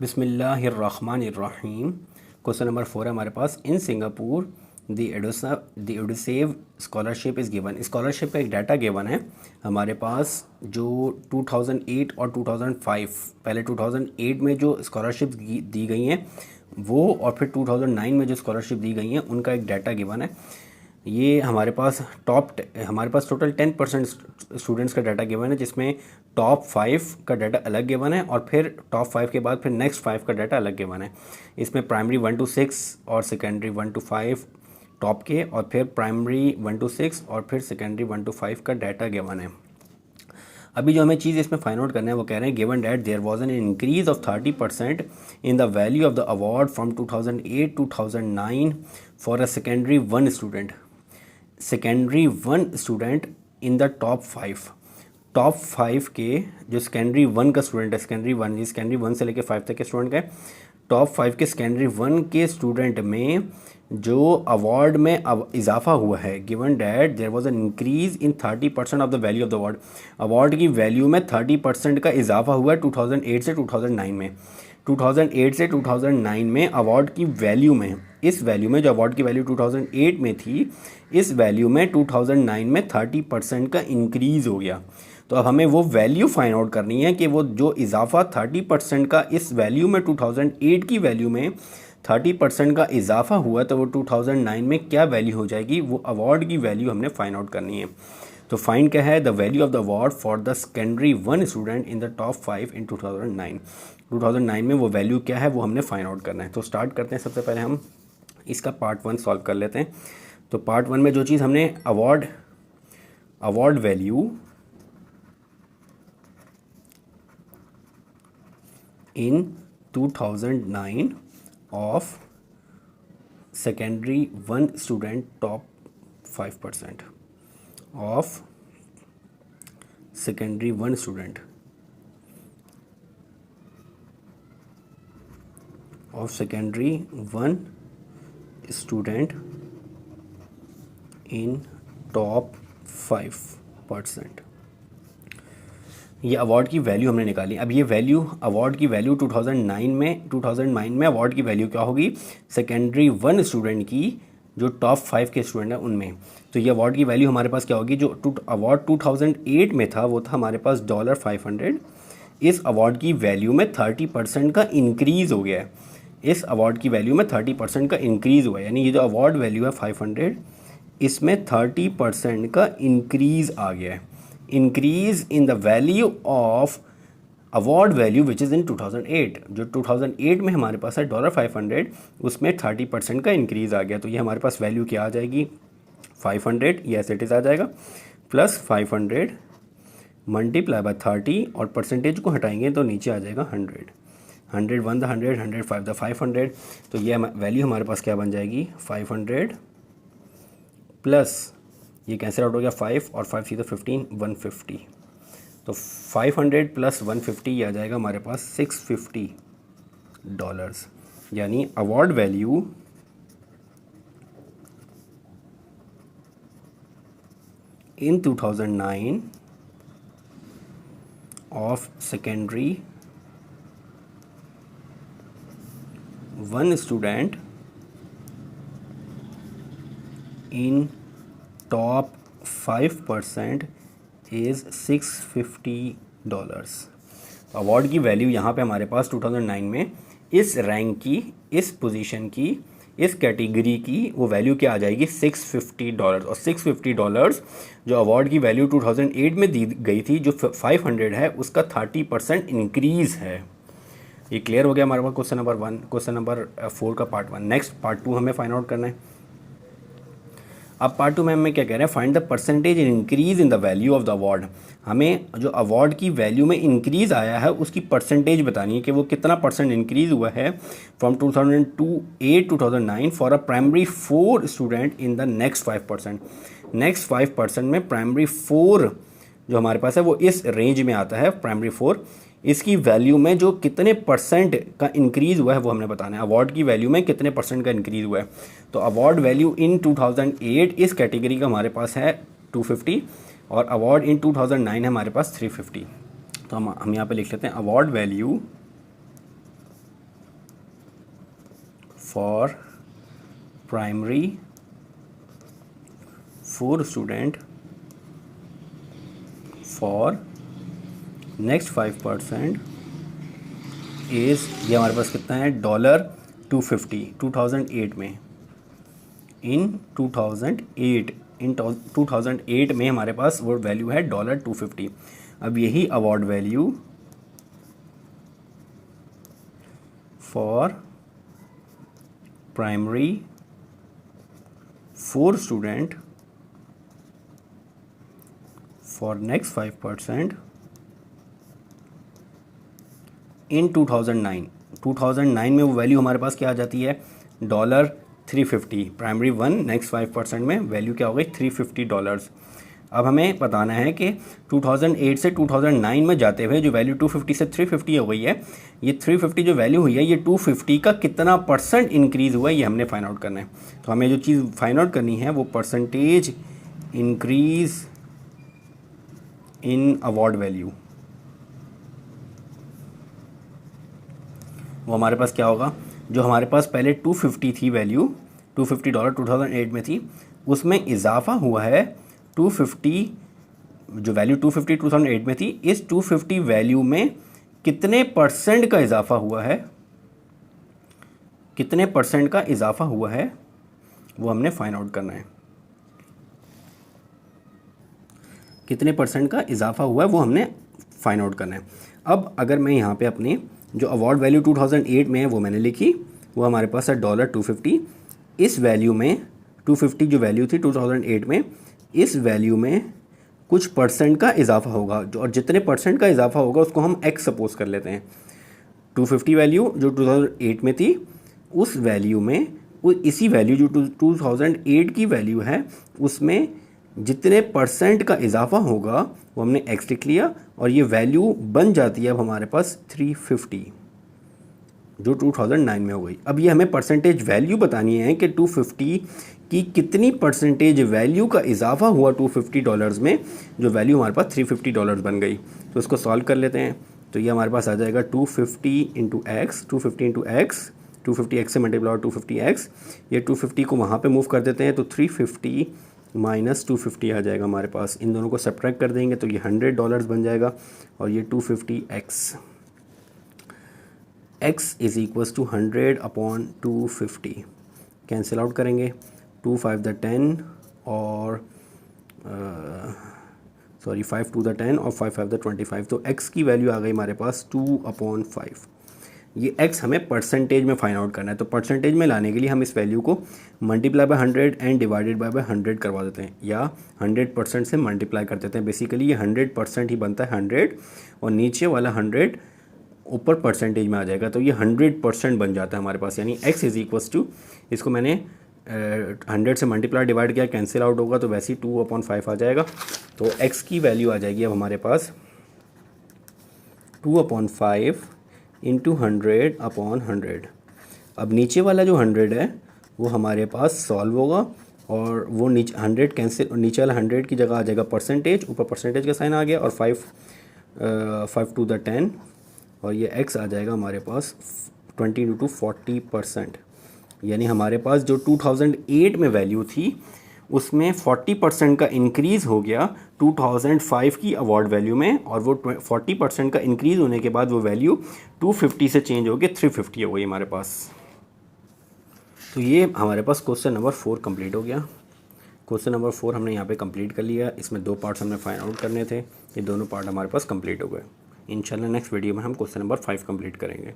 बिस्मिल्लाहिर्रहमानिर्रहीम। Question number 4 है हमारे पास। In Singapore the Edusave scholarship is given. Scholarship का एक डाटा गिवन है हमारे पास जो 2008 और 2005, पहले 2008 में जो स्कॉलरशिप दी गई हैं वो, और फिर 2009 में जो स्कॉलरशिप दी गई हैं उनका एक डाटा गिवन है। ये हमारे पास हमारे पास टोटल 10% स्टूडेंट्स का डाटा गिवन है, जिसमें टॉप 5 का डाटा अलग गिवन है और फिर टॉप 5 के बाद फिर नेक्स्ट 5 का डाटा अलग गिवन है। इसमें प्राइमरी 1 to 6 और सेकेंडरी 1 to 5 टॉप के, और फिर प्राइमरी 1 to 6 और फिर सेकेंडरी 1 to 5 का डाटा गिवन है। अभी जो हमें चीज़ इसमें फाइंड आउट करना है वो कह रहे हैं given that there was an increase of 30% in the value of the award from 2008 to 2009 for a secondary 1 student in the top 5 के जो सेकेंडरी 1 का स्टूडेंट है, सेकेंडरी 1 से लेकर 5 तक के स्टूडेंट का टॉप 5 के सेकेंडरी 1 के स्टूडेंट में जो अवार्ड में अब इजाफा हुआ है, given that there was an increase in 30% of the value of the award की वैल्यू में 30% का इजाफा हुआ है 2008 से 2009 में। 2008 से 2009 में अवार्ड की वैल्यू में, इस वैल्यू में जो अवार्ड की वैल्यू 2008 में थी, इस वैल्यू में 2009 में 30% का इंक्रीज़ हो गया। तो अब हमें वो वैल्यू फाइंड आउट करनी है कि वो जो इजाफा 30% का इस वैल्यू में 2008 की वैल्यू में 30% का इजाफा हुआ, तो वो 2009 में क्या वैल्यू हो जाएगी, वो अवार्ड की वैल्यू हमने फाइंड आउट करनी है। तो फाइंड क्या है, the value of the award for the secondary 1 student in the top 5 इन 2009 में वो वैल्यू क्या है वो हमने फाइंड आउट करना है। तो स्टार्ट करते हैं। सबसे पहले हम इसका पार्ट 1 सॉल्व कर लेते हैं। तो पार्ट 1 में जो चीज़ हमने award value in 2009 of secondary 1 student top 5% of secondary 1 student of secondary 1 student in top 5%, ये अवार्ड की वैल्यू हमने निकाली। अब ये वैल्यू, अवार्ड की वैल्यू 2009 में अवार्ड की वैल्यू क्या होगी, सेकेंडरी 1 स्टूडेंट की जो टॉप 5 के स्टूडेंट हैं उनमें। तो ये अवार्ड की वैल्यू हमारे पास क्या होगी, जो अवार्ड 2008 में था वो था हमारे पास $500। इस अवार्ड की वैल्यू में 30% का इंक्रीज़ हो गया है। इस अवार्ड की वैल्यू में 30% का इंक्रीज़ हुआ है, यानी ये जो अवार्ड वैल्यू है 500, इसमें 30% का इंक्रीज़ आ गया है। Increase in the value of award value which is in 2008, जो 2008 में हमारे पास है $500, उसमें 30% का इंक्रीज़ आ गया। तो ये हमारे पास वैल्यू क्या आ जाएगी, 500, ये एज इट इज़ आ जाएगा, प्लस 500 मल्टीप्लाई बाय 30, और परसेंटेज को हटाएंगे तो नीचे आ जाएगा 100। 101 द 100, 105 द 500। तो ये वैल्यू हमारे पास क्या बन जाएगी, 500 प्लस ये कैंसिल आउट हो गया 5 और 5 सीधा 15, 150। तो 500 प्लस 150 ये आ जाएगा हमारे पास $650, यानी award value in 2009 of secondary 1 student in top 5% is $650। Award की वैल्यू यहाँ पे हमारे पास 2009 में इस रैंक की, इस पोजीशन की, इस कैटेगरी की वो वैल्यू क्या आ जाएगी, $650। और $650 जो अवार्ड की वैल्यू 2008 में दी गई थी, जो 500 है, उसका 30% इंक्रीज़ है। ये क्लियर हो गया हमारे पास क्वेश्चन नंबर 1, क्वेश्चन नंबर 4 का पार्ट 1। नेक्स्ट पार्ट 2 हमें फाइंड आउट करना है। अब पार्ट 2 में हमें क्या कह रहे हैं, find the percentage increase in the value of the award. हमें जो अवार्ड की वैल्यू में इंक्रीज़ आया है उसकी परसेंटेज बतानी है कि वो कितना परसेंट इंक्रीज़ हुआ है from 2008 to 2009 for a primary 4 student in the next 5%। Next 5% में प्राइमरी 4 जो हमारे पास है वो इस रेंज में आता है, प्राइमरी 4, इसकी वैल्यू में जो कितने परसेंट का इंक्रीज़ हुआ है वो हमने बताना है। अवार्ड की वैल्यू में कितने परसेंट का इंक्रीज़ हुआ है। तो अवार्ड वैल्यू इन 2008 इस कैटेगरी का हमारे पास है 250 और अवार्ड इन 2009 है हमारे पास 350। तो हम यहाँ पे लिख लेते हैं award value for primary 4 student for next 5% is, ये हमारे पास कितना है, $250 2008 में। इन 2008 में हमारे पास वो वैल्यू है $250। अब यही award value for primary 4 student for next 5% इन 2009 में वो वैल्यू हमारे पास क्या आ जाती है, $350। प्राइमरी 1 नेक्स्ट 5% में वैल्यू क्या हो गई, $350। अब हमें बताना है कि 2008 से 2009 में जाते हुए जो वैल्यू 250 से 350 हो गई है, ये 350 जो वैल्यू हुई है, ये 250 का कितना % इंक्रीज़ हुआ है, ये हमने फाइंड आउट करना है। तो हमें जो चीज़ फाइंड आउट करनी है वो percentage increase in award value. वो हमारे पास क्या होगा, जो हमारे पास पहले 250 थी वैल्यू, $250 2008 में थी, उसमें इजाफा हुआ है 250, जो वैल्यू 250 2008 में थी, इस 250 वैल्यू में कितने % का इजाफा हुआ है, कितने % का इजाफा हुआ है, वो हमने फाइंड आउट करना है। कितने % का इजाफा हुआ है वो हमने फाइंड आउट करना है। अब अगर मैं यहाँ पे अपने जो अवार्ड वैल्यू 2008 में है वो मैंने लिखी, वो हमारे पास है $250। इस वैल्यू में 250 जो वैल्यू थी 2008 में, इस वैल्यू में कुछ % का इजाफा होगा, जो और जितने % का इजाफा होगा उसको हम x सपोज कर लेते हैं। 250 वैल्यू जो 2008 में थी, उस वैल्यू में वो इसी वैल्यू जो 2008 की वैल्यू है उसमें जितने % का इजाफा होगा वो हमने x लिख लिया, और ये वैल्यू बन जाती है अब हमारे पास 350 जो 2009 में हो गई। अब ये हमें परसेंटेज वैल्यू बतानी है कि 250 की कितनी % वैल्यू का इजाफा हुआ $250 में, जो वैल्यू हमारे पास $350 बन गई। तो इसको सॉल्व कर लेते हैं। तो ये हमारे पास आ जाएगा 250 इंटू एक्स, 250 से मल्टीप्लाई 250x, ये 250 को वहाँ पे मूव कर देते हैं तो 350 माइनस 250 आ जाएगा हमारे पास। इन दोनों को सब्ट्रैक्ट कर देंगे तो ये $100 बन जाएगा, और ये 250x is equals to 100/250 cancel out करेंगे, 2 5 × 10 और 5 2 × 10 और 5 5 × 25। तो x की वैल्यू आ गई हमारे पास 2/5। ये x हमें परसेंटेज में फाइंड आउट करना है, तो परसेंटेज में लाने के लिए हम इस वैल्यू को multiply by 100 and divided by 100 करवा देते हैं, या 100% से मल्टीप्लाई कर देते हैं। बेसिकली ये 100% ही बनता है 100, और नीचे वाला 100 ऊपर परसेंटेज में आ जाएगा, तो ये 100% बन जाता है हमारे पास। यानी x इज़ इक्वल्स टू, इसको मैंने 100 से मल्टीप्लाई डिवाइड किया, कैंसिल आउट होगा तो वैसे ही 2/5 आ जाएगा। तो x की वैल्यू आ जाएगी अब हमारे पास 2/5 इंटू 100/100। अब नीचे वाला जो 100 है वो हमारे पास सॉल्व होगा, और वो नीचे 100 कैंसिल, नीचे वाला 100 की जगह आ जाएगा परसेंटेज, ऊपर परसेंटेज का साइन आ गया, और 5 2 × 10, और ये x आ जाएगा हमारे पास 20 × 40%। यानी हमारे पास जो 2008 में वैल्यू थी उसमें 40% का इंक्रीज़ हो गया 2005 की अवार्ड वैल्यू में, और वो 40% का इंक्रीज़ होने के बाद वो वैल्यू 250 से चेंज हो गया 350 हो गई हमारे पास। तो ये हमारे पास क्वेश्चन नंबर 4 कंप्लीट हो गया। क्वेश्चन नंबर 4 हमने यहाँ पे कंप्लीट कर लिया। इसमें 2 पार्ट्स हमने फाइंड आउट करने थे, ये दोनों पार्ट हमारे पास कंप्लीट हो गए। इंशाल्लाह नेक्स्ट वीडियो में हम क्वेश्चन नंबर 5 कंप्लीट करेंगे।